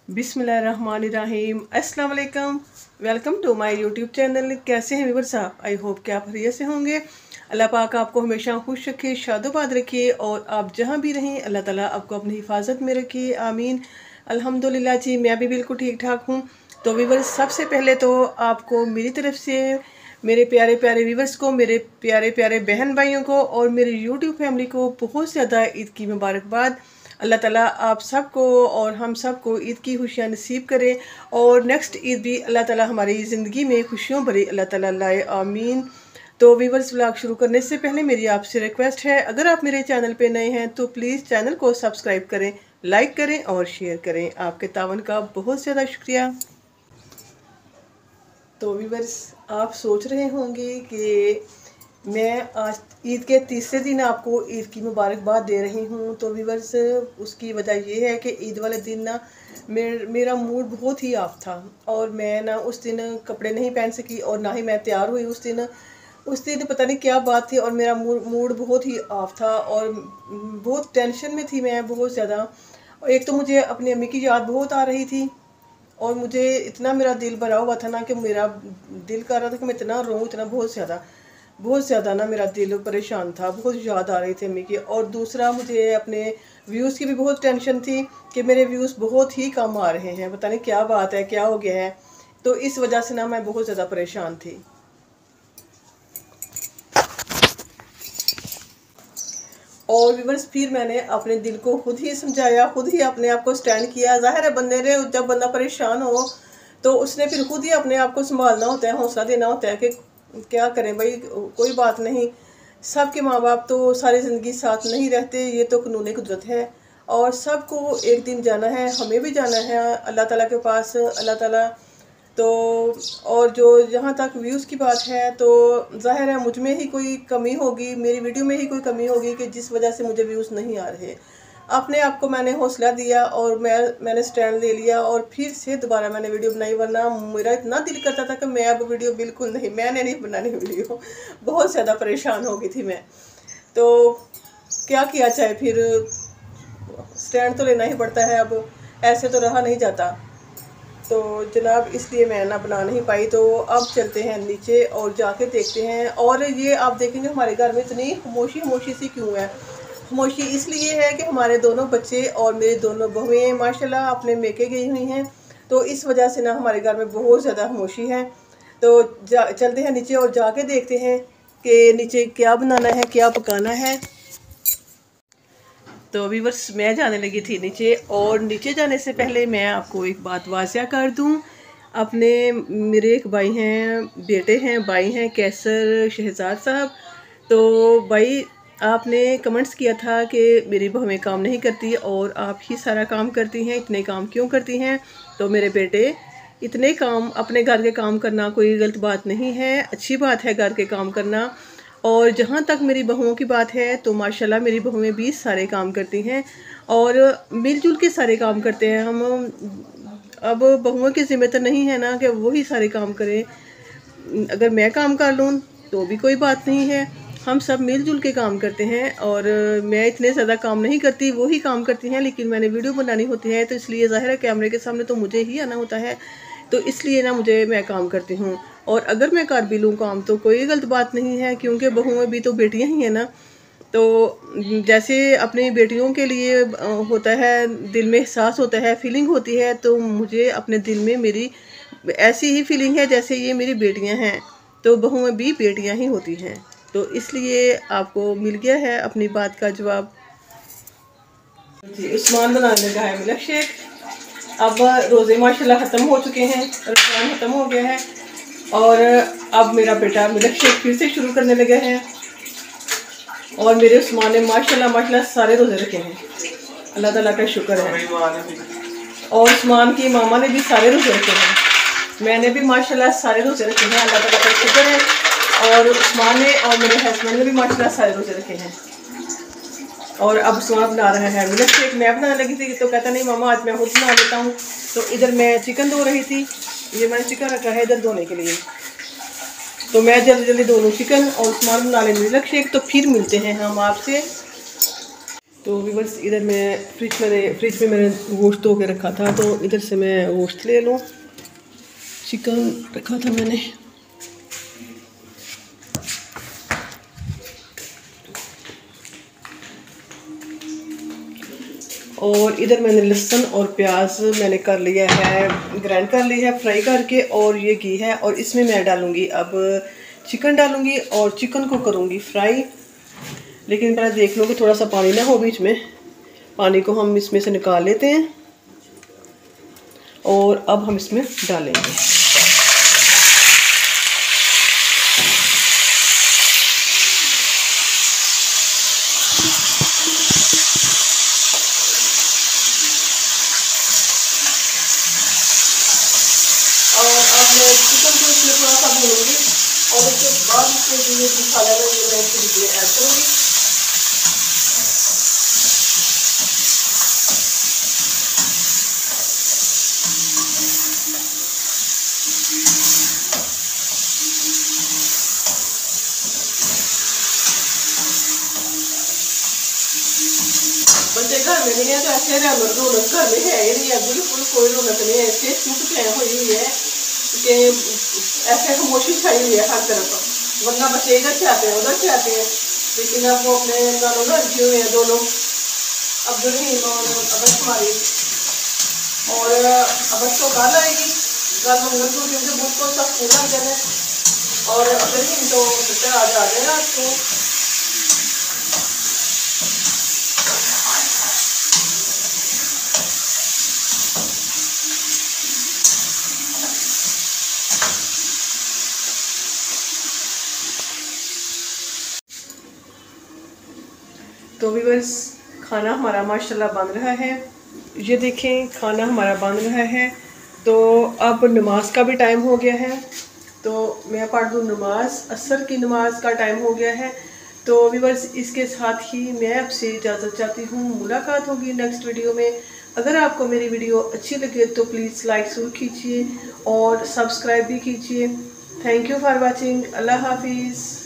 बिस्मिल्लाहिर्रहमानिर्रहीम। अस्सलाम वालेकुम। Welcome to my YouTube channel. कैसे हैं व्यूअर्स आप? आई होप कि आप खैरियत से होंगे। अल्लाह पाक आपको हमेशा खुश रखे, शादोबाद रखिए और आप जहां भी रहें अल्लाह ताला आपको अपनी हिफाजत में रखिए, आमीन। अल्हम्दुलिल्लाह जी, मैं भी बिल्कुल ठीक ठाक हूँ। तो व्यूअर्स, सबसे पहले तो आपको मेरी तरफ से, मेरे प्यारे प्यारे व्यूअर्स को, मेरे प्यारे प्यारे बहन भाइयों को और मेरी यूट्यूब फैमिली को बहुत ज़्यादा ईद की मुबारकबाद। अल्लाह ताला आप सबको और हम सबको ईद की खुशियाँ नसीब करे और नेक्स्ट ईद भी अल्लाह ताला हमारी ज़िंदगी में खुशियों भरी अल्लाह ताला लाए, आमीन। तो व्यूअर्स, व्लॉग शुरू करने से पहले मेरी आपसे रिक्वेस्ट है, अगर आप मेरे चैनल पे नए हैं तो प्लीज़ चैनल को सब्सक्राइब करें, लाइक करें और शेयर करें। आपके तावन का बहुत ज़्यादा शुक्रिया। तो व्यूअर्स, आप सोच रहे होंगे कि मैं आज ईद के तीसरे दिन आपको ईद की मुबारकबाद दे रही हूँ। तो व्यूअर्स, उसकी वजह ये है कि ईद वाले दिन ना मेरा मूड बहुत ही ऑफ था और मैं ना उस दिन कपड़े नहीं पहन सकी और ना ही मैं तैयार हुई उस दिन पता नहीं क्या बात थी और मेरा मूड बहुत ही ऑफ था और बहुत टेंशन में थी मैं, बहुत ज़्यादा। एक तो मुझे अपनी अम्मी की याद बहुत आ रही थी और मुझे इतना मेरा दिल भरा हुआ था ना कि मेरा दिल कर रहा था कि मैं इतना रोऊं, इतना बहुत ज़्यादा ना मेरा दिल परेशान था, बहुत याद आ रही थी अम्मी की। और दूसरा, मुझे अपने व्यूज़ की भी बहुत टेंशन थी कि मेरे व्यूज़ बहुत ही कम आ रहे हैं, पता नहीं क्या बात है, क्या हो गया है। तो इस वजह से ना मैं बहुत ज़्यादा परेशान थी। और व्यूअर्स, फिर मैंने अपने दिल को खुद ही समझाया, खुद ही अपने आप को स्टैंड किया। जाहिर है, बंदे ने जब बंदा परेशान हो तो उसने फिर खुद ही अपने आप को संभालना होता है, हौसला देना होता है कि क्या करें भाई, कोई बात नहीं। सबके माँ बाप तो सारी ज़िंदगी साथ नहीं रहते, ये तो कानूनी कुदरत है और सबको एक दिन जाना है, हमें भी जाना है अल्लाह ताला के पास। अल्लाह ताला तो, और जो जहाँ तक व्यूज़ की बात है तो जाहिर है मुझ में ही कोई कमी होगी, मेरी वीडियो में ही कोई कमी होगी कि जिस वजह से मुझे व्यूज़ नहीं आ रहे। अपने आप को मैंने हौसला दिया और मैंने स्टैंड ले लिया और फिर से दोबारा मैंने वीडियो बनाई, वरना मेरा इतना दिल करता था कि मैं अब वीडियो बिल्कुल नहीं, मैंने नहीं बनानी वीडियो। बहुत ज़्यादा परेशान हो गई थी मैं। तो क्या किया जाए, फिर स्टैंड तो लेना ही पड़ता है, अब ऐसे तो रहा नहीं जाता। तो जनाब, इसलिए मैं ना बना नहीं पाई। तो अब चलते हैं नीचे और जाके देखते हैं। और ये आप देखेंगे हमारे घर में इतनी खामोशी सी क्यों है। खामोशी इसलिए है कि हमारे दोनों बच्चे और मेरी दोनों बहुएं माशाल्लाह अपने मेके गई हुई हैं, तो इस वजह से ना हमारे घर में बहुत ज़्यादा खामोशी है। तो चलते हैं नीचे और जाके देखते हैं कि नीचे क्या बनाना है, क्या पकाना है। तो अभी बस मैं जाने लगी थी नीचे, और नीचे जाने से पहले मैं आपको एक बात वाज़िया कर दूं। अपने मेरे एक भाई हैं, बेटे हैं, भाई हैं कैसर शहजाद साहब। तो भाई, आपने कमेंट्स किया था कि मेरी बहुएं काम नहीं करती और आप ही सारा काम करती हैं, इतने काम क्यों करती हैं? तो मेरे बेटे, इतने काम, अपने घर के काम करना कोई गलत बात नहीं है, अच्छी बात है घर के काम करना। और जहाँ तक मेरी बहुओं की बात है तो माशाल्लाह मेरी बहुएं भी सारे काम करती हैं और मिलजुल के सारे काम करते हैं हम। अब बहुओं की ज़िम्मेदारी तो नहीं है ना कि वही सारे काम करें। अगर मैं काम कर लूँ तो भी कोई बात नहीं है, हम सब मिलजुल के काम करते हैं। और मैं इतने ज़्यादा काम नहीं करती, वही काम करती हैं, लेकिन मैंने वीडियो बनानी होती है तो इसलिए ज़ाहिर है कैमरे के सामने तो मुझे ही आना होता है, तो इसलिए ना मैं काम करती हूँ। और अगर मैं कर भी लूँ काम तो कोई गलत बात नहीं है, क्योंकि बहुएं भी तो बेटियाँ ही हैं ना। तो जैसे अपनी बेटियों के लिए होता है, दिल में एहसास होता है, फीलिंग होती है, तो मुझे अपने दिल में मेरी ऐसी ही फीलिंग है जैसे ये मेरी बेटियां हैं, तो बहुएं भी बेटियां ही होती हैं। तो इसलिए आपको मिल गया है अपनी बात का जवाब जी। उस्मान बनाने लगा है मिल्क शेक। अब रोज़े माशाल्लाह ख़त्म हो चुके हैं, रमज़ान ख़त्म हो गया है और अब मेरा बेटा मिल्क शेक फिर से शुरू करने लगा है। और मेरे उस्मान ने माशाल्लाह सारे रोज़े रखे हैं, अल्लाह ताला का शुक्र है। और उस्मान की मामा ने भी सारे रोज़े रखे हैं, मैंने भी माशाल्लाह सारे रोज़े रखे हैं, अल्लाह ताला का शुक्र है। और उस्मान ने और मेरे हस्बैंड ने भी माशाल्लाह सारे रोज़े रखे हैं। और अब उस्मान बना रहा है मिल्क शेक। मैं बनाने लगी थी तो कहता नहीं मामा आज मैं खुद बना लेता हूँ। तो इधर मैं चिकन धो रही थी, ये मैंने चिकन रखा है इधर धोने के लिए, तो मैं जल्दी जल्दी धो लूँ चिकन और उस्मान बना लें मिल्क शेक। तो फिर मिलते हैं हम आपसे। तो व्यूअर्स इधर मैं फ्रिज में मैंने गोश्त धो के रखा था, तो इधर से मैं गोश्त ले लूँ। चिकन रखा था मैंने, और इधर मैंने लहसुन और प्याज मैंने कर लिया है, ग्राइंड कर लिया है फ्राई करके, और ये घी है। और इसमें मैं डालूँगी अब चिकन डालूँगी और चिकन को करूँगी फ्राई। लेकिन पहले देख लो कि थोड़ा सा पानी ना हो बीच में, पानी को हम इसमें से निकाल लेते हैं और अब हम इसमें डालेंगे। और अब मैं चिकन को इसमें थोड़ा सा भूनूंगी और उसके बाद इसमें जो ये मसाला है ये मैं इसमें ऐड करूँगी। बच्चे घर में नहीं है तो ऐसे रौनक घर में है ही नहीं है, बिल्कुल कोई रौनक नहीं है। ऐसे चुप चैन हुई है कि ऐसे खामोशी छाई हुई है हर तरफ, वरना बच्चे इधर से आते हैं उधर से आते हैं। लेकिन अब वो अपने दोनों घर किए हुए हैं, दोनों अब्दुल और अबस हमारी, और अबस तो कल आएगी, कल मंगल को क्योंकि बुक को सब स्कूल लग जाना है, और अब्दुल तो आज आ जाएगा। तो व्यूअर्स खाना हमारा माशाल्लाह बन रहा है, ये देखें खाना हमारा बन रहा है। तो अब नमाज का भी टाइम हो गया है, तो मैं पढ़ दूँ नमाज, असर की नमाज का टाइम हो गया है। तो व्यूअर्स इसके साथ ही मैं आपसे इजाज़त चाहती हूँ, मुलाकात होगी नेक्स्ट वीडियो में। अगर आपको मेरी वीडियो अच्छी लगे तो प्लीज़ लाइक ज़रूर कीजिए और सब्सक्राइब भी कीजिए। Thank you for watching. अल्लाह हाफिज़।